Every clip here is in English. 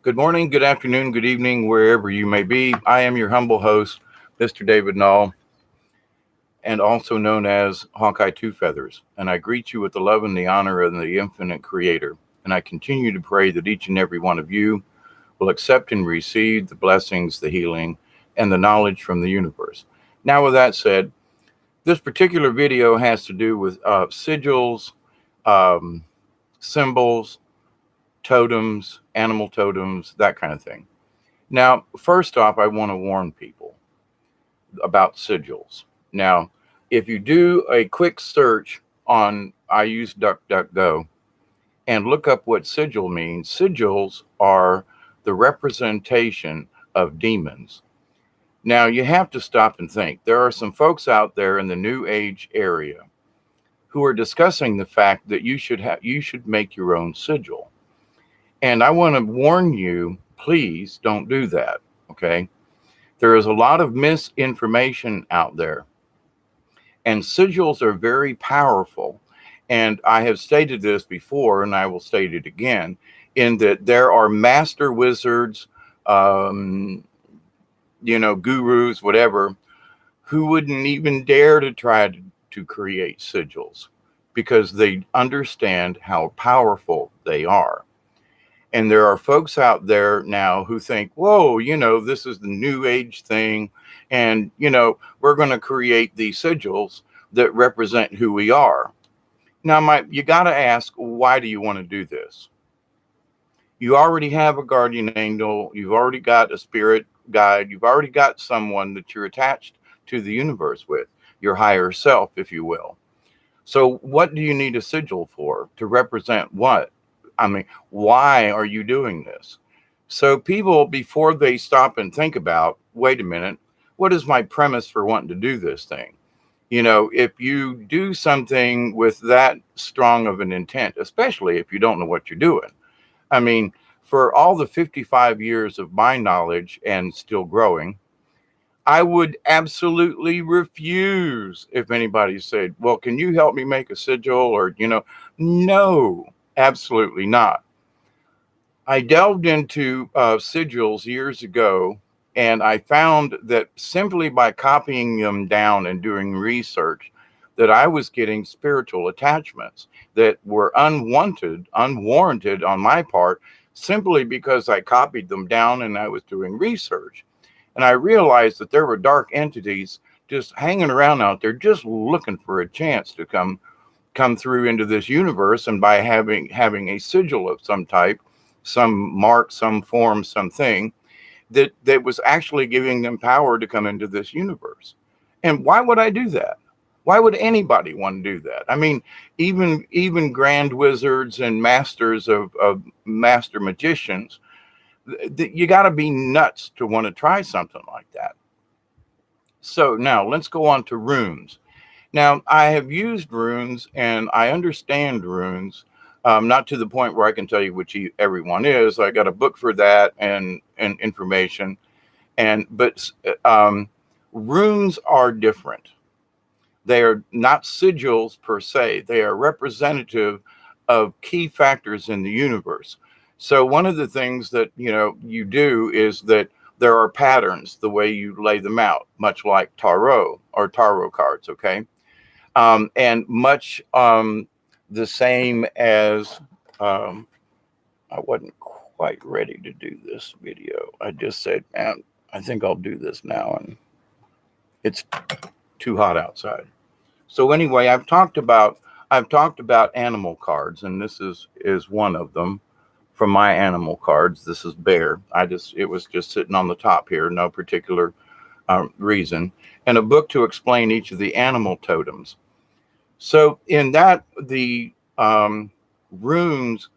Good morning, good afternoon, good evening, wherever you may be. I am your humble host, Mr. David Null, and also known as Hawkeye Two Feathers. And I greet you with the love and the honor of the infinite creator. And I continue to pray that each and every one of you will accept and receive the blessings, the healing, and the knowledge from the universe. Now, with that said, this particular video has to do with sigils, um, symbols, totems, animal totems, that kind of thing. Now, first off, I want to warn people about sigils. Now, if you do a quick search on, I use DuckDuckGo, and look up what sigil means, sigils are the representation of demons. Now, you have to stop and think. There are some folks out there in the New Age area who are discussing the fact that you should make your own sigil. And I want to warn you, please don't do that. Okay. There is a lot of misinformation out there, and sigils are very powerful. And I have stated this before, and I will state it again, in that there are master wizards, um, gurus, whatever, who wouldn't even dare to try to create sigils because they understand how powerful they are. And there are folks out there now who think, whoa, this is the new age thing. And, we're going to create these sigils that represent who we are. Now, you got to ask, why do you want to do this? You already have a guardian angel. You've already got a spirit guide. You've already got someone that you're attached to the universe with, your higher self, if you will. So what do you need a sigil for? To represent what? I mean, why are you doing this? So people, before they stop and think about, wait a minute, what is my premise for wanting to do this thing? If you do something with that strong of an intent, especially if you don't know what you're doing. I mean, for all the 55 years of my knowledge and still growing, I would absolutely refuse if anybody said, well, can you help me make a sigil? Or, no, absolutely not. I delved into sigils years ago, and I found that simply by copying them down and doing research, that I was getting spiritual attachments that were unwarranted on my part, simply because I copied them down and I was doing research. And I realized that there were dark entities just hanging around out there, just looking for a chance to come through into this universe. And by having a sigil of some type, some mark, some form, something that was actually giving them power to come into this universe. And why would I do that? Why would anybody want to do that? I mean, even grand wizards and masters of master magicians, you got to be nuts to want to try something like that. So now let's go on to runes. Now, I have used runes and I understand runes, not to the point where I can tell you which everyone is. I got a book for that and information. But runes are different. They are not sigils per se. They are representative of key factors in the universe. So one of the things that you do is that there are patterns the way you lay them out, much like tarot cards. Okay. And much the same as I wasn't quite ready to do this video. I just said, man, I think I'll do this now, and it's too hot outside. So anyway, I've talked about animal cards, and this is one of them. From my animal cards, this is bear. It was just sitting on the top here, no particular reason, and a book to explain each of the animal totems. So in that, the runes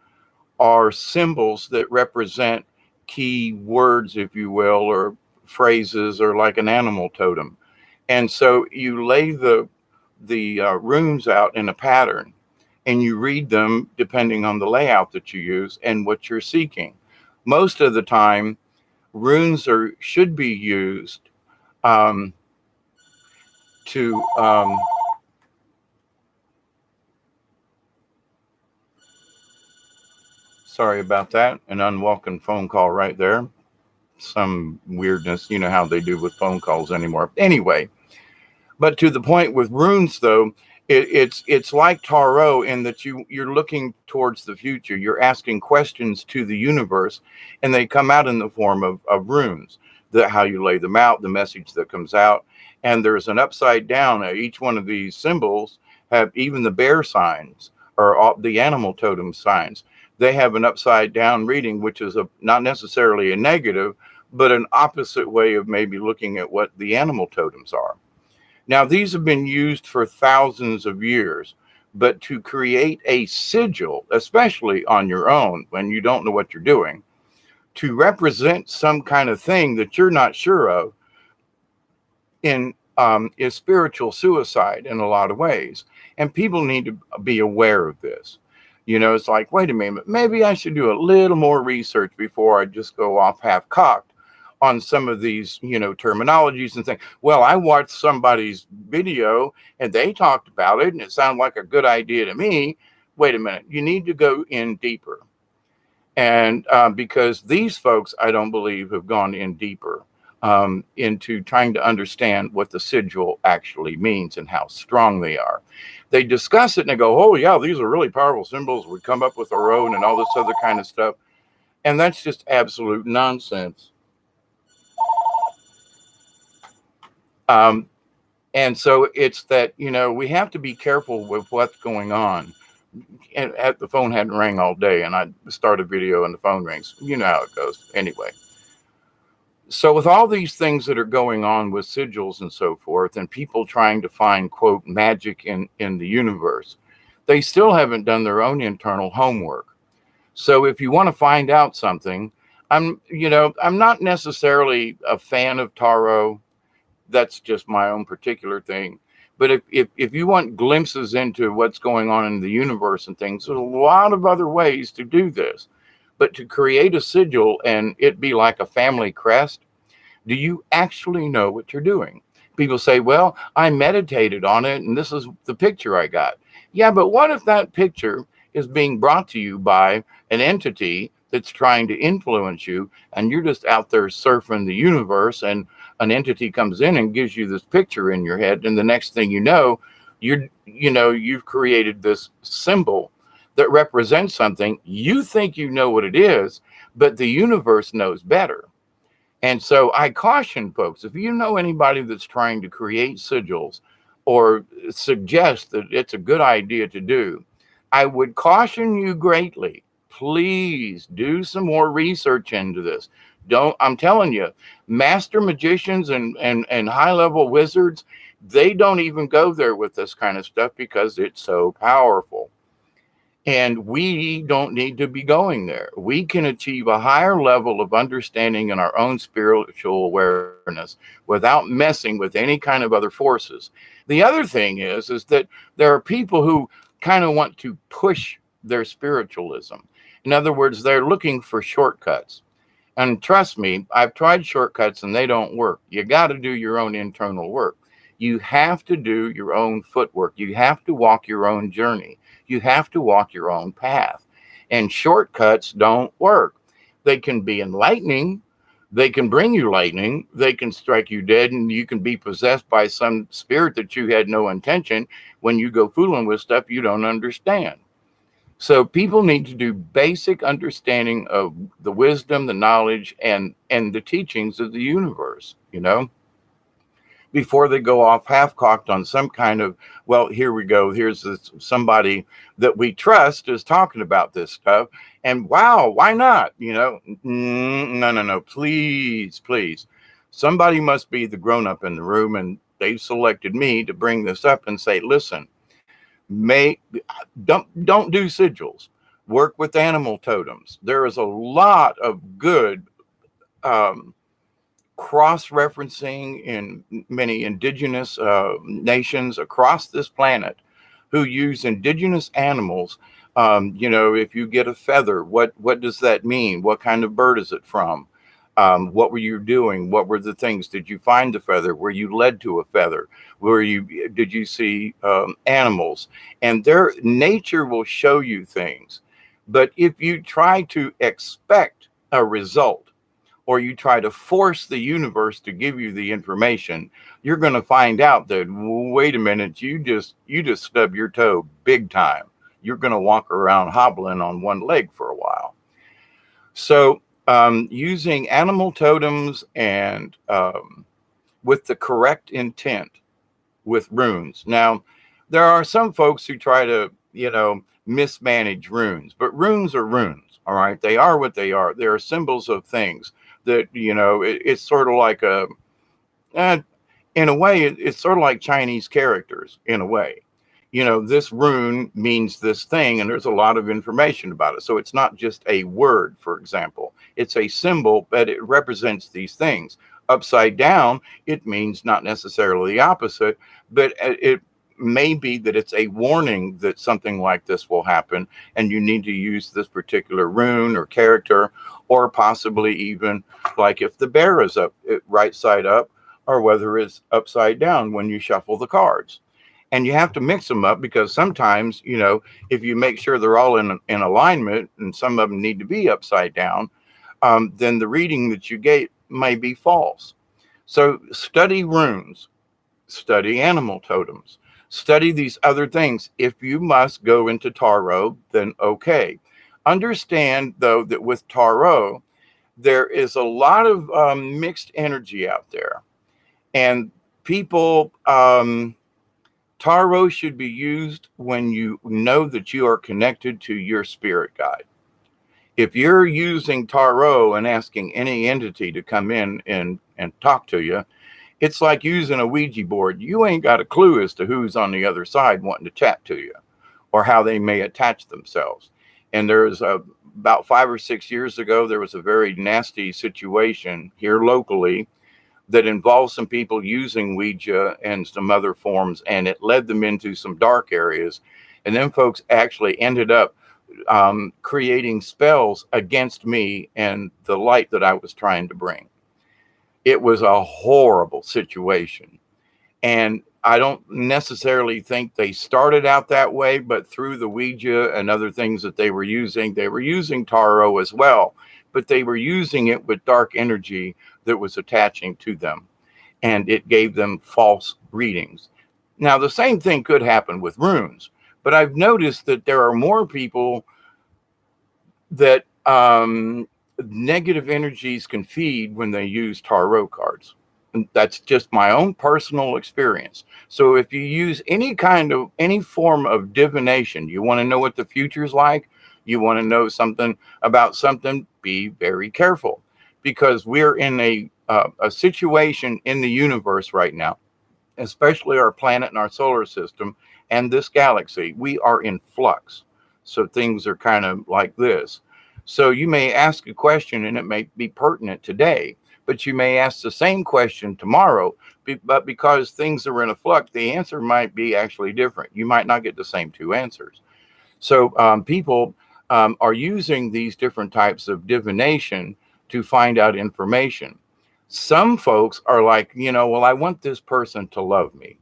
are symbols that represent key words, if you will, or phrases, or like an animal totem. And so you lay the runes out in a pattern, and you read them depending on the layout that you use and what you're seeking. Most of the time, runes should be used um, to Sorry about that. An unwelcome phone call right there. Some weirdness. You know how they do with phone calls anymore. Anyway, but to the point with runes, though, it's like tarot in that you're looking towards the future. You're asking questions to the universe, and they come out in the form of runes. How you lay them out, the message that comes out, and there's an upside down. Each one of these symbols have, even the bear signs or the animal totem signs. They have an upside down reading, which is not necessarily a negative, but an opposite way of maybe looking at what the animal totems are. Now, these have been used for thousands of years, but to create a sigil, especially on your own when you don't know what you're doing, to represent some kind of thing that you're not sure of, is spiritual suicide in a lot of ways. And people need to be aware of this. It's like, wait a minute, maybe I should do a little more research before I just go off half cocked on some of these, terminologies and things. Well, I watched somebody's video and they talked about it and it sounded like a good idea to me. Wait a minute, you need to go in deeper. And because these folks, I don't believe, have gone in deeper into trying to understand what the sigil actually means and how strong they are. They discuss it and they go, oh, yeah, these are really powerful symbols. We come up with our own and all this other kind of stuff. And that's just absolute nonsense. And so it's that, we have to be careful with what's going on. And the phone hadn't rang all day, and I start a video and the phone rings. You know how it goes. Anyway. So with all these things that are going on with sigils and so forth, and people trying to find, quote, magic in the universe, they still haven't done their own internal homework. So if you want to find out something, I'm not necessarily a fan of tarot. That's just my own particular thing. But if you want glimpses into what's going on in the universe and things, there's a lot of other ways to do this. But to create a sigil and it be like a family crest, do you actually know what you're doing? People say, well, I meditated on it and this is the picture I got. Yeah, but what if that picture is being brought to you by an entity that's trying to influence you and you're just out there surfing the universe and an entity comes in and gives you this picture in your head, and the next thing you know, you've created this symbol that represents something. You think you know what it is, but the universe knows better. And so I caution folks, if you know anybody that's trying to create sigils or suggest that it's a good idea to do, I would caution you greatly. Please do some more research into this. I'm telling you, master magicians and high-level wizards, they don't even go there with this kind of stuff because it's so powerful. And we don't need to be going there. We can achieve a higher level of understanding in our own spiritual awareness without messing with any kind of other forces. The other thing is that there are people who kind of want to push their spiritualism. In other words, they're looking for shortcuts. And trust me, I've tried shortcuts and they don't work. You got to do your own internal work. You have to do your own footwork. You have to walk your own journey. You have to walk your own path. And shortcuts don't work. They can be enlightening. They can bring you lightning. They can strike you dead and you can be possessed by some spirit that you had no intention when you go fooling with stuff you don't understand. So people need to do basic understanding of the wisdom, the knowledge, and the teachings of the universe, before they go off half-cocked on some kind of, well, here we go. Here's somebody that we trust is talking about this stuff. And wow, why not? No. Please. Somebody must be the grown-up in the room, and they've selected me to bring this up and say, listen, don't do sigils. Work with animal totems. There is a lot of good cross-referencing in many indigenous nations across this planet who use indigenous animals. If you get a feather, what does that mean? What kind of bird is it from? What were you doing? What were the things? Did you find the feather? Were you led to a feather? Did you see animals? And their nature will show you things. But if you try to expect a result, or you try to force the universe to give you the information, you're going to find out that, wait a minute, you just stubbed your toe big time. You're going to walk around hobbling on one leg for a while. So using animal totems and with the correct intent with runes. Now, there are some folks who try to, mismanage runes, but runes are runes. All right. They are what they are. They are symbols of things that, it's sort of like uh, in a way, it's sort of like Chinese characters in a way. This rune means this thing, and there's a lot of information about it. So it's not just a word, for example, it's a symbol, but it represents these things. Upside down, it means not necessarily the opposite, but it may be that it's a warning that something like this will happen, and you need to use this particular rune or character, or possibly even like if the bear is up, right side up, or whether it's upside down when you shuffle the cards. And you have to mix them up because sometimes, if you make sure they're all in alignment and some of them need to be upside down, then the reading that you get may be false. So study runes, study animal totems, study these other things. If you must go into tarot, then okay. Understand, though, that with tarot, there is a lot of mixed energy out there. And people, tarot should be used when you know that you are connected to your spirit guide. If you're using tarot and asking any entity to come in and talk to you, it's like using a Ouija board. You ain't got a clue as to who's on the other side wanting to chat to you or how they may attach themselves. And there's about 5 or 6 years ago, there was a very nasty situation here locally that involved some people using Ouija and some other forms, and it led them into some dark areas. And then folks actually ended up creating spells against me and the light that I was trying to bring. It was a horrible situation. And I don't necessarily think they started out that way, but through the Ouija and other things that they were using tarot as well, but they were using it with dark energy that was attaching to them, and it gave them false readings. Now, the same thing could happen with runes, but I've noticed that there are more people that negative energies can feed when they use tarot cards. And that's just my own personal experience. So if you use any form of divination, you want to know what the future's like, you want to know something about something, be very careful, because we're in a situation in the universe right now, especially our planet and our solar system and this galaxy. We are in flux. So things are kind of like this. So you may ask a question and it may be pertinent today, but you may ask the same question tomorrow, but because things are in a flux, the answer might be actually different. You might not get the same two answers. So people are using these different types of divination to find out information. Some folks are like, well, I want this person to love me,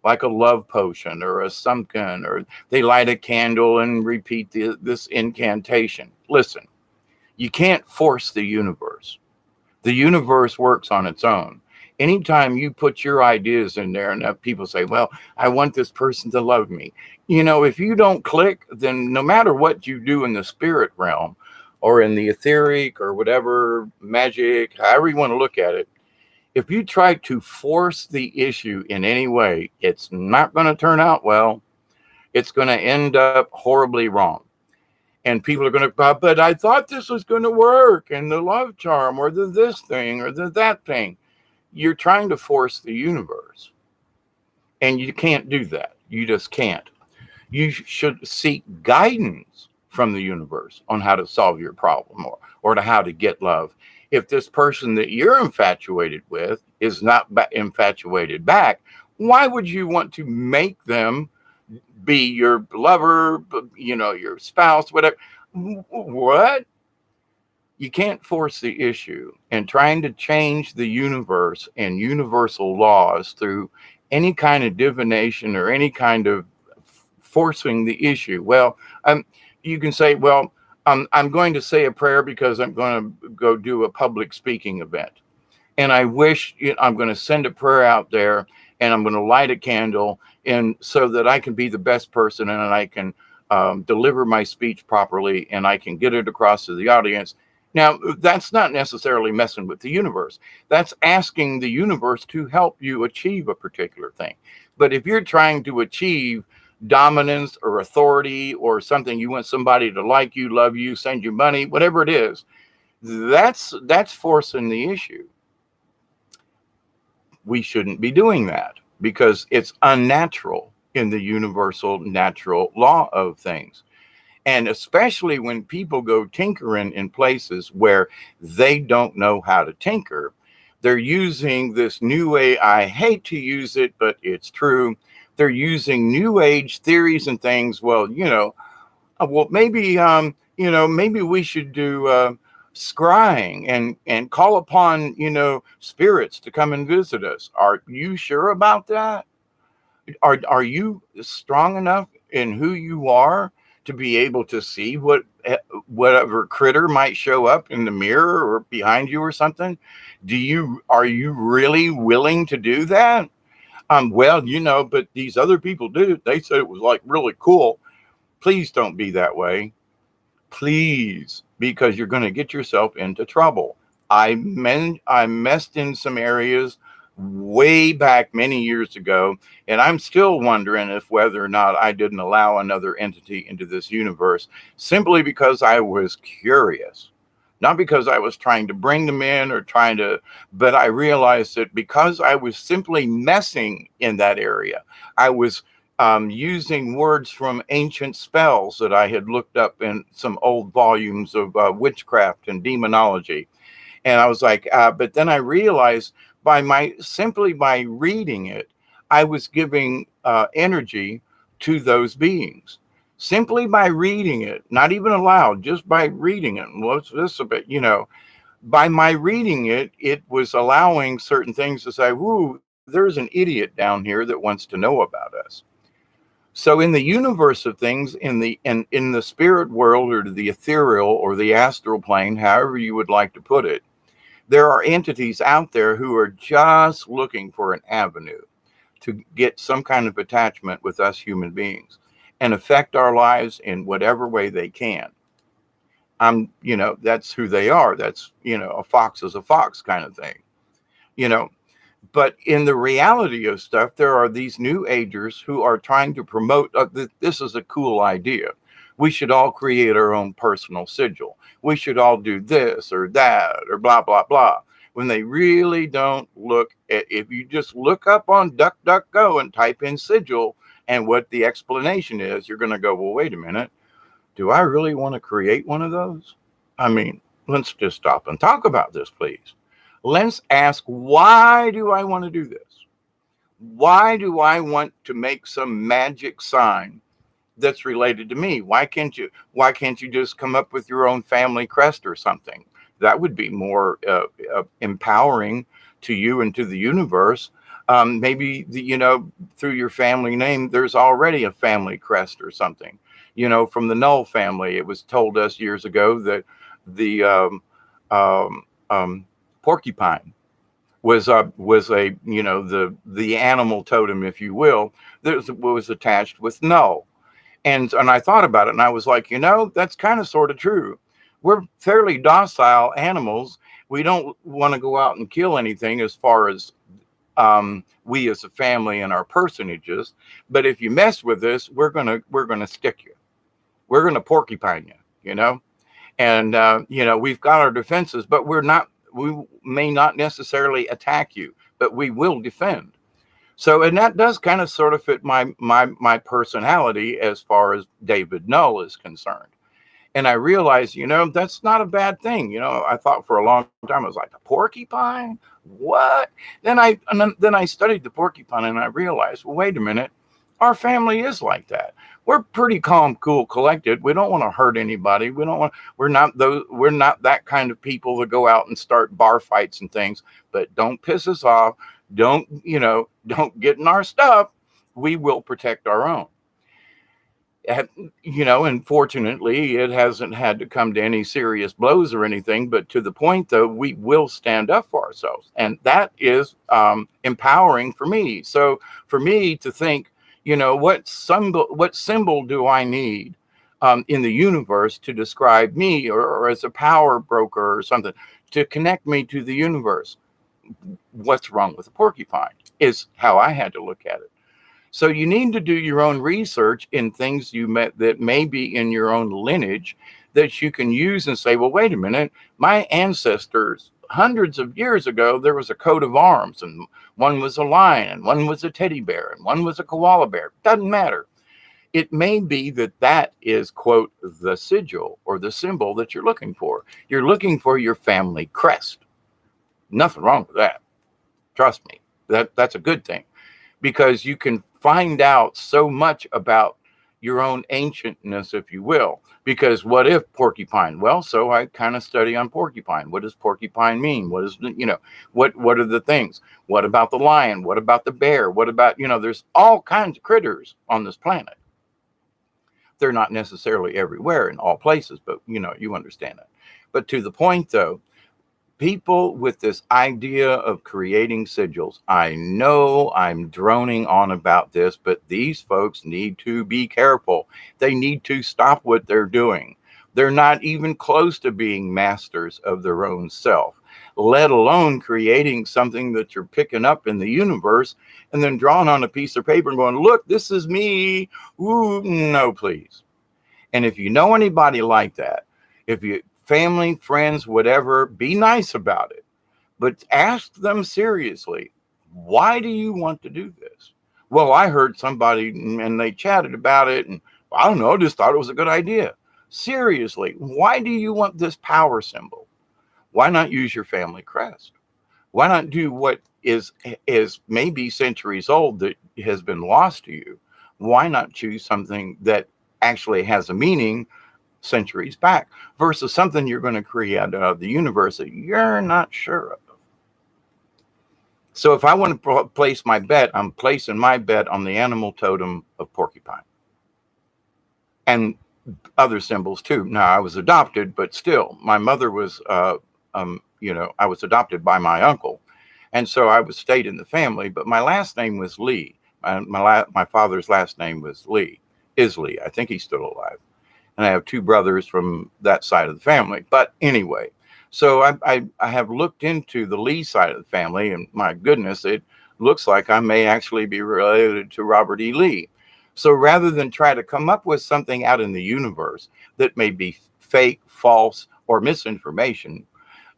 like a love potion or a something, or they light a candle and repeat this incantation. Listen, you can't force the universe. The universe works on its own. Anytime you put your ideas in there and people say, well, I want this person to love me. If you don't click, then no matter what you do in the spirit realm or in the etheric or whatever, magic, however you want to look at it, if you try to force the issue in any way, it's not going to turn out well. It's going to end up horribly wrong. And people are going to, but I thought this was going to work, and the love charm or the this thing or the that thing. You're trying to force the universe. And you can't do that. You just can't. You should seek guidance from the universe on how to solve your problem or to how to get love. If this person that you're infatuated with is not infatuated back, why would you want to make them be your lover, your spouse, whatever? What? You can't force the issue. And trying to change the universe and universal laws through any kind of divination or any kind of forcing the issue. Well, you can say, well, I'm going to say a prayer because I'm going to go do a public speaking event. And I wish I'm going to send a prayer out there, and I'm going to light a candle, and so that I can be the best person, and I can deliver my speech properly, and I can get it across to the audience. Now, that's not necessarily messing with the universe. That's asking the universe to help you achieve a particular thing. But if you're trying to achieve dominance or authority or something, you want somebody to like you, love you, send you money, whatever it is, that's forcing the issue. We shouldn't be doing that because it's unnatural in the universal natural law of things. And especially when people go tinkering in places where they don't know how to tinker, they're using this new way. I hate to use it, but it's true. They're using new age theories and things. Well, maybe we should do scrying and call upon, spirits to come and visit us. Are you sure about that? Are you strong enough in who you are to be able to see whatever critter might show up in the mirror or behind you or something? Are you really willing to do that? Well, but these other people did it. They said it was like really cool. Please don't be that way. Please, because you're going to get yourself into trouble. I messed in some areas way back many years ago, and I'm still wondering if whether or not I didn't allow another entity into this universe simply because I was curious. Not because I was trying to bring them in but I realized that because I was simply messing in that area, I was using words from ancient spells that I had looked up in some old volumes of witchcraft and demonology. And I was like, but then I realized simply by reading it, I was giving energy to those beings. Simply by reading it, not even aloud, just by reading it. What's this about? By my reading it, it was allowing certain things to say, "Whoo, there's an idiot down here that wants to know about us." So in the universe of things, in the spirit world or the ethereal or the astral plane, however you would like to put it, there are entities out there who are just looking for an avenue to get some kind of attachment with us human beings and affect our lives in whatever way they can. That's who they are. That's, a fox is a fox kind of thing, you know. But in the reality of stuff, there are these new agers who are trying to promote this is a cool idea. We should all create our own personal sigil. We should all do this or that or blah, blah, blah. When they really don't look at, if you just look up on DuckDuckGo and type in sigil and what the explanation is, you're going to go, well, wait a minute. Do I really want to create one of those? I mean, let's just stop and talk about this, please. Let's ask, why do I want to do this? Why do I want to make some magic sign that's related to me? Why can't you just come up with your own family crest or something? That would be more empowering to you and to the universe. Maybe through your family name, there's already a family crest or something. From the Null family, it was told us years ago that the porcupine was a the animal totem, if you will, that was attached with Null. And I thought about it and I was like, that's kind of sort of true. We're fairly docile animals. We don't want to go out and kill anything as far as we as a family and our personages. But if you mess with this, we're gonna stick you. We're gonna porcupine you, and we've got our defenses, but we may not necessarily attack you, but we will defend. So, and that does kind of sort of fit my personality as far as David Null is concerned. And I realized, that's not a bad thing. I thought for a long time, I was like, a porcupine? What? Then I studied the porcupine and I realized, well, wait a minute, our family is like that. We're pretty calm, cool, collected. We don't want to hurt anybody. We're not that kind of people that go out and start bar fights and things, but don't piss us off. Don't get in our stuff. We will protect our own. And fortunately, it hasn't had to come to any serious blows or anything. But to the point, though, we will stand up for ourselves, and that is empowering for me. So for me to think, what symbol do I need in the universe to describe me, or as a power broker or something to connect me to the universe? What's wrong with a porcupine is how I had to look at it. So you need to do your own research in things you met that may be in your own lineage that you can use and say, well, wait a minute, my ancestors, hundreds of years ago, there was a coat of arms, and one was a lion, and one was a teddy bear, and one was a koala bear. Doesn't matter. It may be that is, quote, the sigil or the symbol that you're looking for. You're looking for your family crest. Nothing wrong with that. Trust me, that's a good thing, because you can find out so much about your own ancientness, if you will. Because what if porcupine? Well, so I kind of study on porcupine. What does porcupine mean? What is, what are the things? What about the lion? What about the bear? What about, there's all kinds of critters on this planet. They're not necessarily everywhere in all places, but you understand that. But to the point, though, people with this idea of creating sigils, I know I'm droning on about this, but these folks need to be careful. They need to stop what they're doing. They're not even close to being masters of their own self, let alone creating something that you're picking up in the universe and then drawing on a piece of paper and going, look, this is me. Ooh, no, please. And if you know anybody like that, if you family, friends, whatever, be nice about it, but ask them seriously, why do you want to do this? Well, I heard somebody and they chatted about it, and I don't know, just thought it was a good idea. Seriously, why do you want this power symbol? Why not use your family crest? Why not do what is maybe centuries old that has been lost to you? Why not choose something that actually has a meaning centuries back versus something you're going to create out of the universe that you're not sure of? So if I want to place my bet, I'm placing my bet on the animal totem of porcupine and other symbols too. Now, I was adopted, but still my mother was I was adopted by my uncle, and so I was stayed in the family, but my last name was Lee. My father's last name was Lee. Isley. I think he's still alive. And I have two brothers from that side of the family. But anyway, so I have looked into the Lee side of the family, and my goodness, it looks like I may actually be related to Robert E. Lee. So rather than try to come up with something out in the universe that may be fake, false, or misinformation,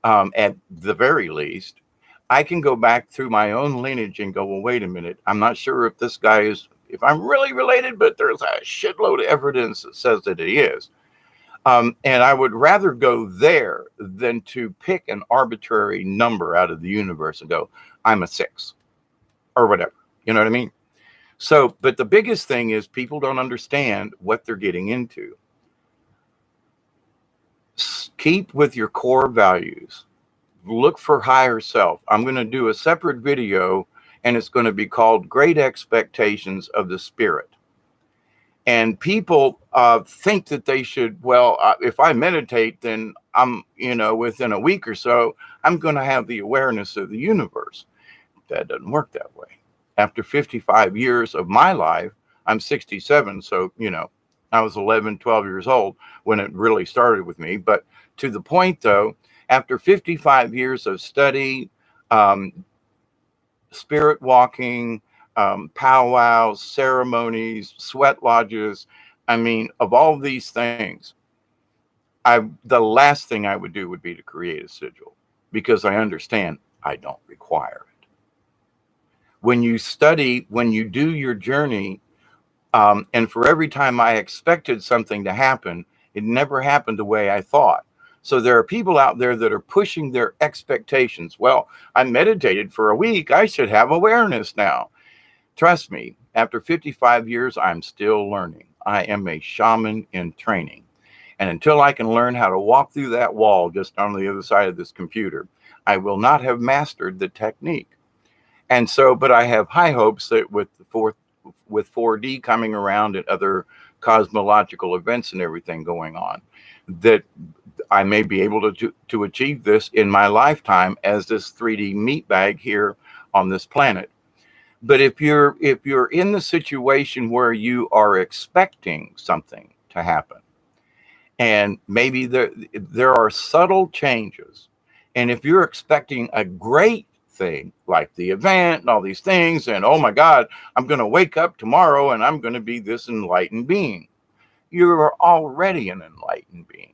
at the very least, I can go back through my own lineage and go, well, wait a minute, I'm not sure if I'm really related, but there's a shitload of evidence that says that he is. And I would rather go there than to pick an arbitrary number out of the universe and go, I'm a 6 or whatever. You know what I mean? So, but the biggest thing is people don't understand what they're getting into. Keep with your core values. Look for higher self. I'm going to do a separate video, and it's going to be called Great Expectations of the Spirit. And people think that they should, if I meditate, then I'm, within a week or so, I'm going to have the awareness of the universe. That doesn't work that way. After 55 years of my life, I'm 67. So, I was 11, 12 years old when it really started with me. But to the point, though, after 55 years of study, spirit walking, powwows, ceremonies, sweat lodges, of all these things, the last thing I would do would be to create a sigil, because I understand I don't require it. When you study, when you do your journey, and for every time I expected something to happen, it never happened the way I thought. So there are people out there that are pushing their expectations. Well, I meditated for a week. I should have awareness now. Trust me, after 55 years, I'm still learning. I am a shaman in training. And until I can learn how to walk through that wall just on the other side of this computer, I will not have mastered the technique. And so, but I have high hopes that with 4D coming around and other cosmological events and everything going on, that I may be able to achieve this in my lifetime as this 3D meat bag here on this planet. But if you're in the situation where you are expecting something to happen, and maybe there are subtle changes, and if you're expecting a great thing like the event and all these things, and oh my God, I'm going to wake up tomorrow and I'm going to be this enlightened being, you are already an enlightened being.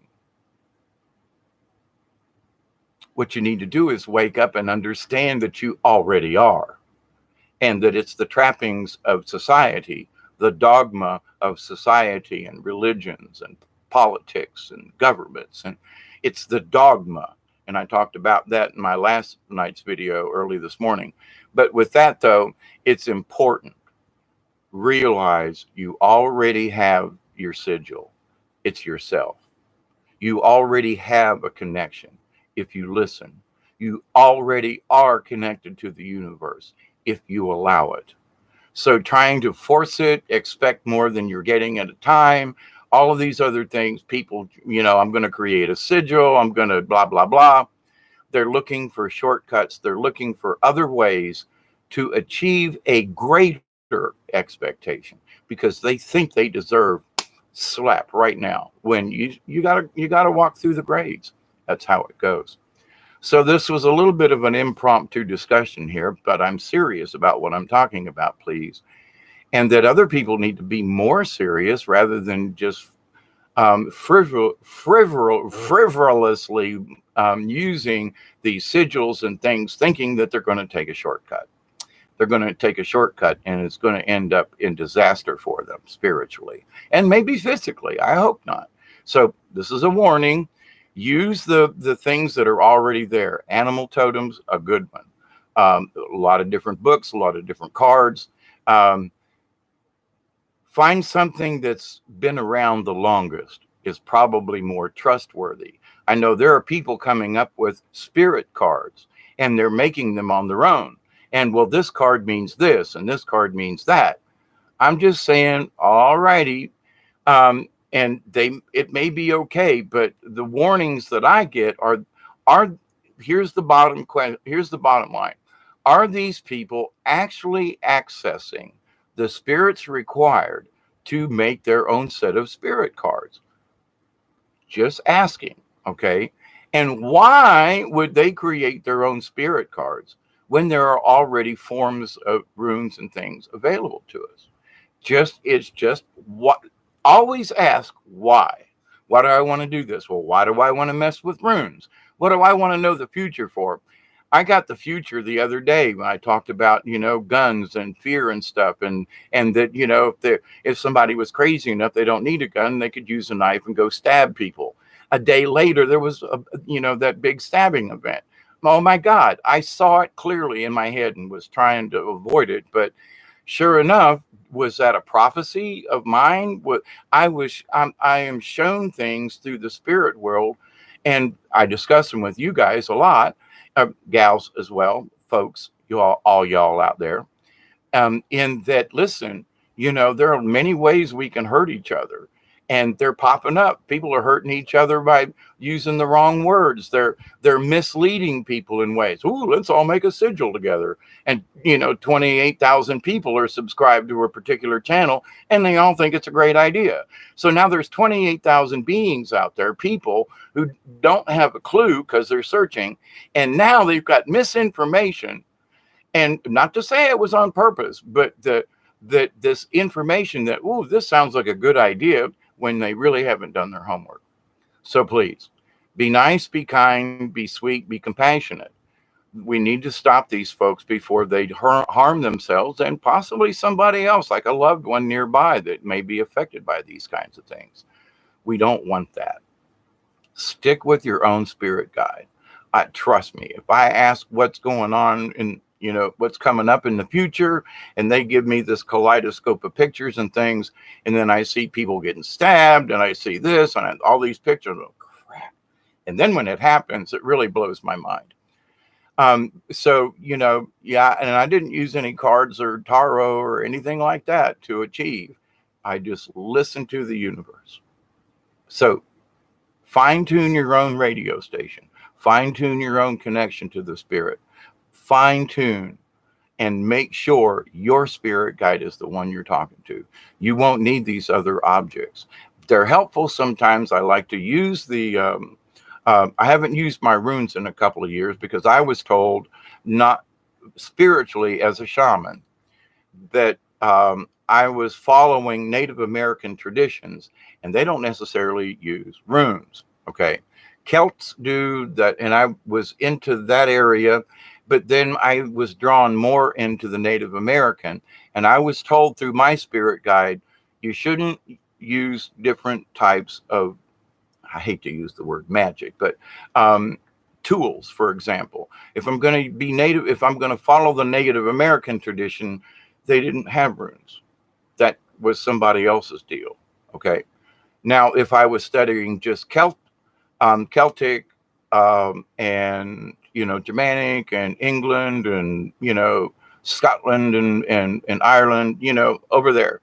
What you need to do is wake up and understand that you already are, and that it's the trappings of society, the dogma of society and religions and politics and governments, and it's the dogma. And I talked about that in my last night's video early this morning. But with that, though, it's important. Realize you already have your sigil. It's yourself. You already have a connection if you listen. You already are connected to the universe if you allow it. So trying to force it, expect more than you're getting at a time, all of these other things, people, I'm going to create a sigil, I'm going to blah, blah, blah. They're looking for shortcuts. They're looking for other ways to achieve a greater expectation because they think they deserve slap right now when you gotta walk through the grades. That's how it goes. So this was a little bit of an impromptu discussion here, but I'm serious about what I'm talking about, please. And that other people need to be more serious rather than just frivolously using these sigils and things, thinking that they're going to take a shortcut. They're going to take a shortcut, and it's going to end up in disaster for them spiritually and maybe physically. I hope not. So this is a warning. Use the things that are already there. Animal totems, a good one. A lot of different books, a lot of different cards. Find something that's been around the longest, is probably more trustworthy. I know there are people coming up with spirit cards, and they're making them on their own. And well, this card means this, and this card means that. I'm just saying, all righty. And it may be okay, but the warnings that I get are here's the bottom line. Are these people actually accessing the spirits required to make their own set of spirit cards? Just asking, okay? And why would they create their own spirit cards when there are already forms of runes and things available to us? It's just what. Always ask why. Why do I want to do this? Well, why do I want to mess with runes? What do I want to know the future for? I got the future the other day when I talked about, guns and fear and stuff, and that, if somebody was crazy enough, they don't need a gun, they could use a knife and go stab people. A day later, there was that big stabbing event. Oh my God, I saw it clearly in my head and was trying to avoid it, but sure enough, was that a prophecy of mine? I am shown things through the spirit world, and I discuss them with you guys a lot, gals as well, folks, all y'all out there. In that, listen, there are many ways we can hurt each other, and they're popping up. People are hurting each other by using the wrong words. They're misleading people in ways. Ooh, let's all make a sigil together. And 28,000 people are subscribed to a particular channel, and they all think it's a great idea. So now there's 28,000 beings out there, people who don't have a clue because they're searching, and now they've got misinformation. And not to say it was on purpose, but that this information that, ooh, this sounds like a good idea, when they really haven't done their homework. So please, be nice, be kind, be sweet, be compassionate. We need to stop these folks before they harm themselves and possibly somebody else, like a loved one nearby that may be affected by these kinds of things. We don't want that. Stick with your own spirit guide. Trust me, if I ask what's going on in what's coming up in the future, and they give me this kaleidoscope of pictures and things, and then I see people getting stabbed, and I see this and all these pictures, oh crap. And then when it happens, it really blows my mind. So yeah, and I didn't use any cards or tarot or anything like that to achieve. I just listen to the universe. So fine tune your own radio station, fine tune your own connection to the spirit, fine tune and make sure your spirit guide is the one you're talking to. You won't need these other objects. They're helpful sometimes. I like to use I haven't used my runes in a couple of years because I was told, not spiritually as a shaman, that I was following Native American traditions, and they don't necessarily use runes. Okay. Celts do that, and I was into that area, but then I was drawn more into the Native American, and I was told through my spirit guide, you shouldn't use different types of, I hate to use the word magic, but tools, for example. If I'm going to be native, if I'm going to follow the Native American tradition, they didn't have runes. That was somebody else's deal. Okay. Now, if I was studying just Celtic, and, Germanic and England and, Scotland and Ireland, over there,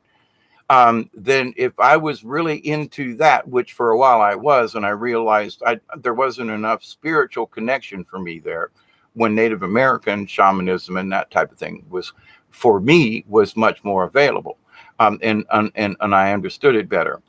then if I was really into that, which for a while I was, and I realized there wasn't enough spiritual connection for me there, when Native American shamanism and that type of thing was, for me, was much more available, and I understood it better.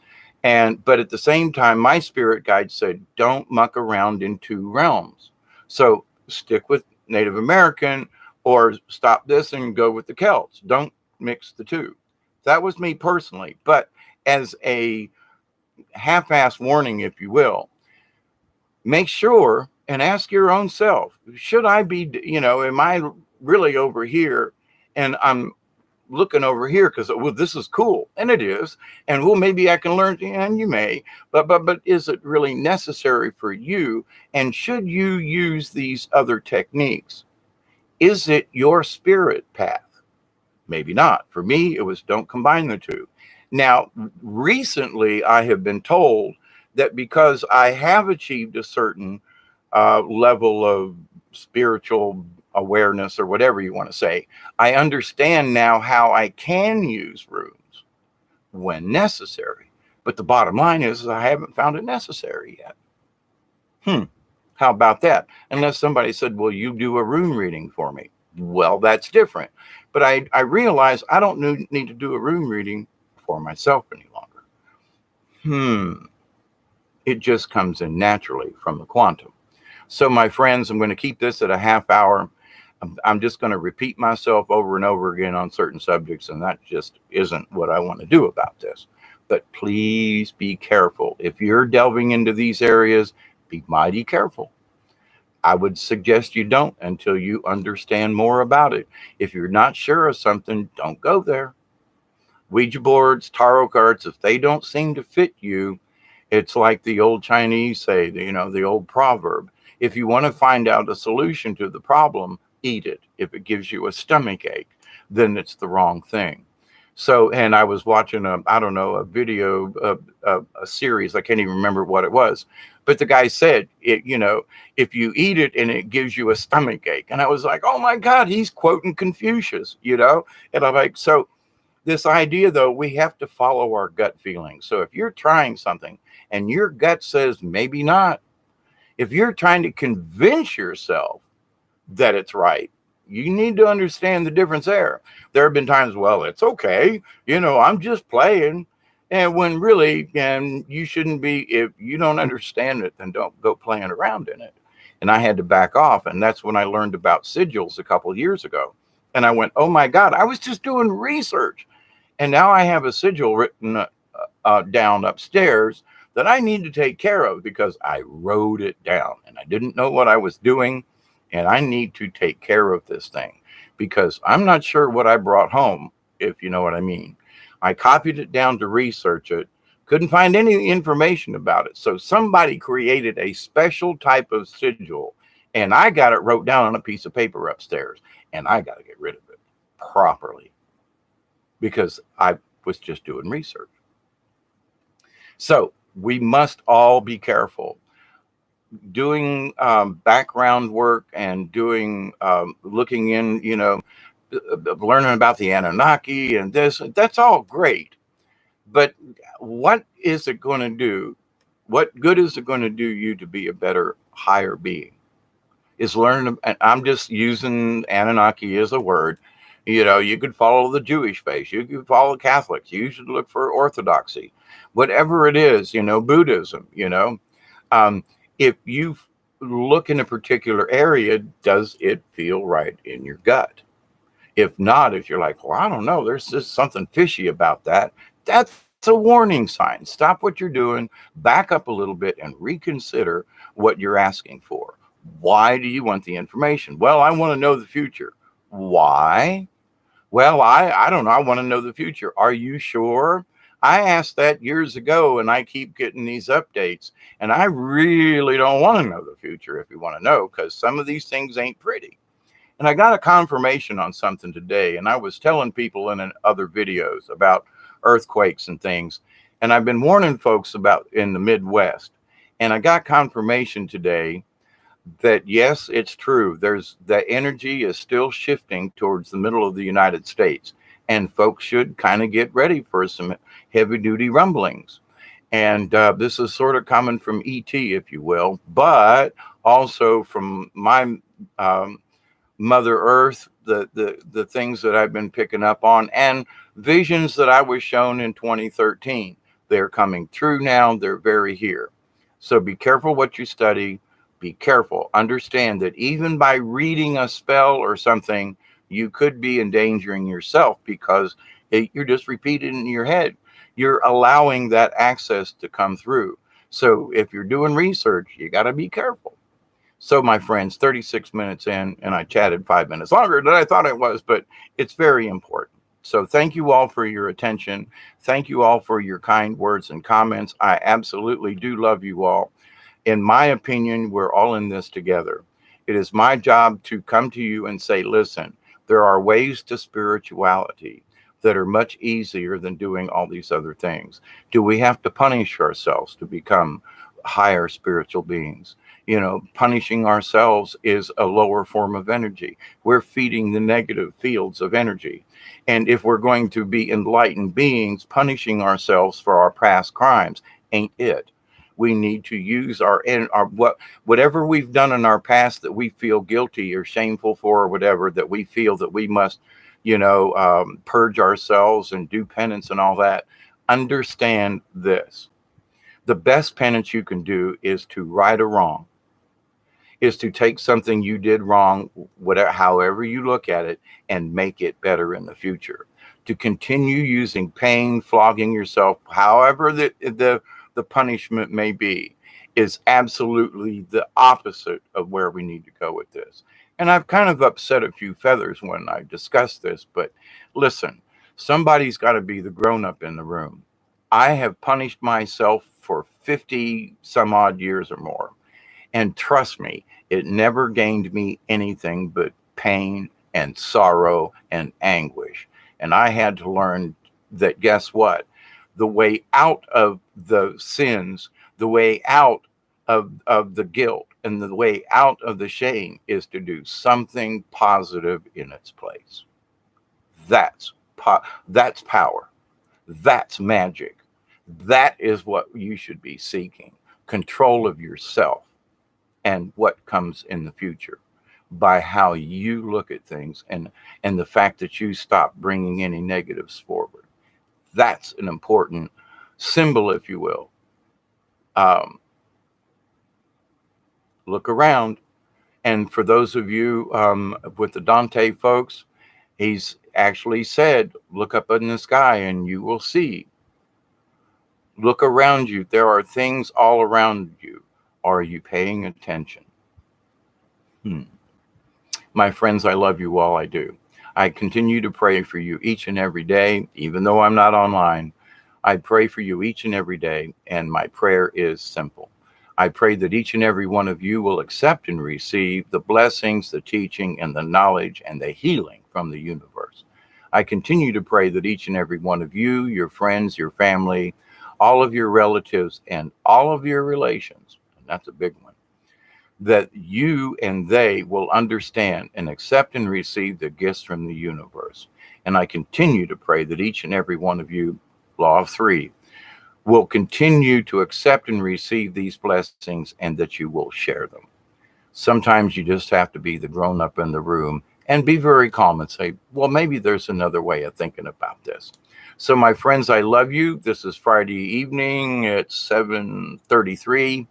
But at the same time, my spirit guide said, don't muck around in two realms. So stick with Native American, or stop this and go with the Celts. Don't mix the two. That was me personally. But as a half-ass warning, if you will, make sure and ask your own self, should I be, am I really over here and I'm looking over here because, well, this is cool, and it is, and well, maybe I can learn, and you may, but is it really necessary for you? And should you use these other techniques? Is it your spirit path? Maybe not. For me, it was don't combine the two. Now, recently, I have been told that because I have achieved a certain level of spiritual awareness, or whatever you want to say, I understand now how I can use runes when necessary. But the bottom line is I haven't found it necessary yet. How about that? Unless somebody said, well, you do a rune reading for me. Well, that's different. But I realize I don't need to do a rune reading for myself any longer. It just comes in naturally from the quantum. So, my friends, I'm going to keep this at a half hour. I'm just going to repeat myself over and over again on certain subjects, and that just isn't what I want to do about this. But please be careful. If you're delving into these areas, be mighty careful. I would suggest you don't until you understand more about it. If you're not sure of something, don't go there. Ouija boards, tarot cards, if they don't seem to fit you, it's like the old Chinese say, the old proverb. If you want to find out a solution to the problem, eat it. If it gives you a stomach ache, then it's the wrong thing. So, and I was watching a video, a series, I can't even remember what it was, but the guy said, if you eat it and it gives you a stomach ache. And I was like, oh my God, he's quoting Confucius, and I'm like, so this idea though, we have to follow our gut feeling. So if you're trying something and your gut says maybe not, if you're trying to convince yourself that it's right, you need to understand the difference there. There have been times, well, it's okay, I'm just playing. And when really, and you shouldn't be, if you don't understand it, then don't go playing around in it. And I had to back off. And that's when I learned about sigils a couple of years ago. And I went, oh my God, I was just doing research. And now I have a sigil written down upstairs that I need to take care of because I wrote it down and I didn't know what I was doing. And I need to take care of this thing because I'm not sure what I brought home, if you know what I mean. I copied it down to research it, couldn't find any information about it. So somebody created a special type of sigil, and I got it wrote down on a piece of paper upstairs, and I got to get rid of it properly because I was just doing research. So we must all be careful. Doing background work and doing looking in, learning about the Anunnaki and this, that's all great. But what is it going to do? What good is it going to do you to be a better, higher being? Is learn, and I'm just using Anunnaki as a word. You could follow the Jewish faith, you could follow Catholics, you should look for orthodoxy, whatever it is, Buddhism, um, if you look in a particular area, does it feel right in your gut? If not, if you're like, well, I don't know, there's just something fishy about that, that's a warning sign. Stop what you're doing, back up a little bit, and reconsider what you're asking for. Why do you want the information? Well, I want to know the future. Why? Well, I don't know. I want to know the future. Are you sure? I asked that years ago and I keep getting these updates. And I really don't want to know the future if you want to know, because some of these things ain't pretty. And I got a confirmation on something today. And I was telling people in other videos about earthquakes and things. And I've been warning folks about in the Midwest. And I got confirmation today that yes, it's true. The energy is still shifting towards the middle of the United States, and folks should kind of get ready for some heavy duty rumblings. And this is sort of coming from ET, if you will, but also from my Mother Earth, the things that I've been picking up on, and visions that I was shown in 2013. They're coming true now. They're very here. So be careful what you study. Be careful. Understand that even by reading a spell or something, you could be endangering yourself, because you're just repeating in your head. You're allowing that access to come through. So if you're doing research, you got to be careful. So, my friends, 36 minutes in, and I chatted 5 minutes longer than I thought it was, but it's very important. So thank you all for your attention. Thank you all for your kind words and comments. I absolutely do love you all. In my opinion, we're all in this together. It is my job to come to you and say, listen, there are ways to spirituality that are much easier than doing all these other things. Do we have to punish ourselves to become higher spiritual beings? Punishing ourselves is a lower form of energy. We're feeding the negative fields of energy. And if we're going to be enlightened beings, punishing ourselves for our past crimes ain't it. We need to use whatever we've done in our past that we feel guilty or shameful for, or whatever, that we feel that we must, purge ourselves and do penance and all that. Understand this. The best penance you can do is to right a wrong, is to take something you did wrong, whatever, however you look at it, and make it better in the future. To continue using pain, flogging yourself, however the punishment may be, is absolutely the opposite of where we need to go with this. And I've kind of upset a few feathers when I discuss this, but listen, somebody's got to be the grown-up in the room. I have punished myself for 50 some odd years or more. And trust me, it never gained me anything but pain and sorrow and anguish. And I had to learn that, guess what? The way out of the sins, the way out of the guilt, and the way out of the shame is to do something positive in its place. That's that's power. That's magic. That is what you should be seeking. Control of yourself and what comes in the future by how you look at things, and the fact that you stop bringing any negatives forward. That's an important symbol, if you will. Look around. And for those of you with the Dante folks, he's actually said, look up in the sky and you will see. Look around you. There are things all around you. Are you paying attention? My friends, I love you all. I do. I continue to pray for you each and every day, even though I'm not online. I pray for you each and every day, and my prayer is simple. I pray that each and every one of you will accept and receive the blessings, the teaching, and the knowledge, and the healing from the universe. I continue to pray that each and every one of you, your friends, your family, all of your relatives, and all of your relations, and that's a big one, that you and they will understand and accept and receive the gifts from the universe. And I continue to pray that each and every one of you law of three, will continue to accept and receive these blessings and that you will share them. Sometimes you just have to be the grown up in the room and be very calm and say, well, maybe there's another way of thinking about this. So my friends, I love you. This is Friday evening at 7:33,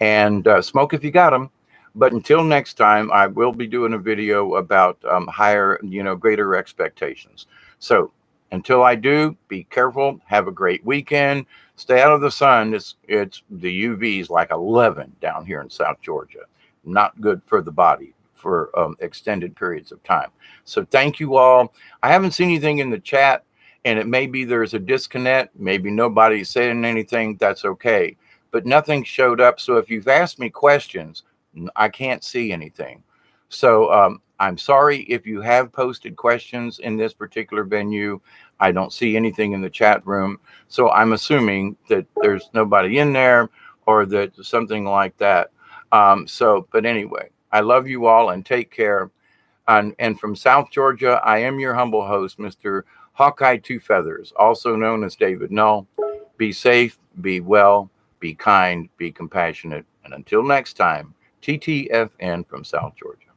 and smoke if you got them. But until next time, I will be doing a video about higher, greater expectations. So until I do, be careful. Have a great weekend. Stay out of the sun. It's the UV's like 11 down here in South Georgia. Not good for the body for extended periods of time. So thank you all. I haven't seen anything in the chat, and it may be there's a disconnect. Maybe nobody's saying anything. That's okay. But nothing showed up. So if you've asked me questions, I can't see anything. So I'm sorry if you have posted questions in this particular venue. I don't see anything in the chat room. So I'm assuming that there's nobody in there or that something like that. But anyway, I love you all and take care. And from South Georgia, I am your humble host, Mr. Hawkeye Two Feathers, also known as David Null. Be safe, be well, be kind, be compassionate. And until next time, TTFN from South Georgia.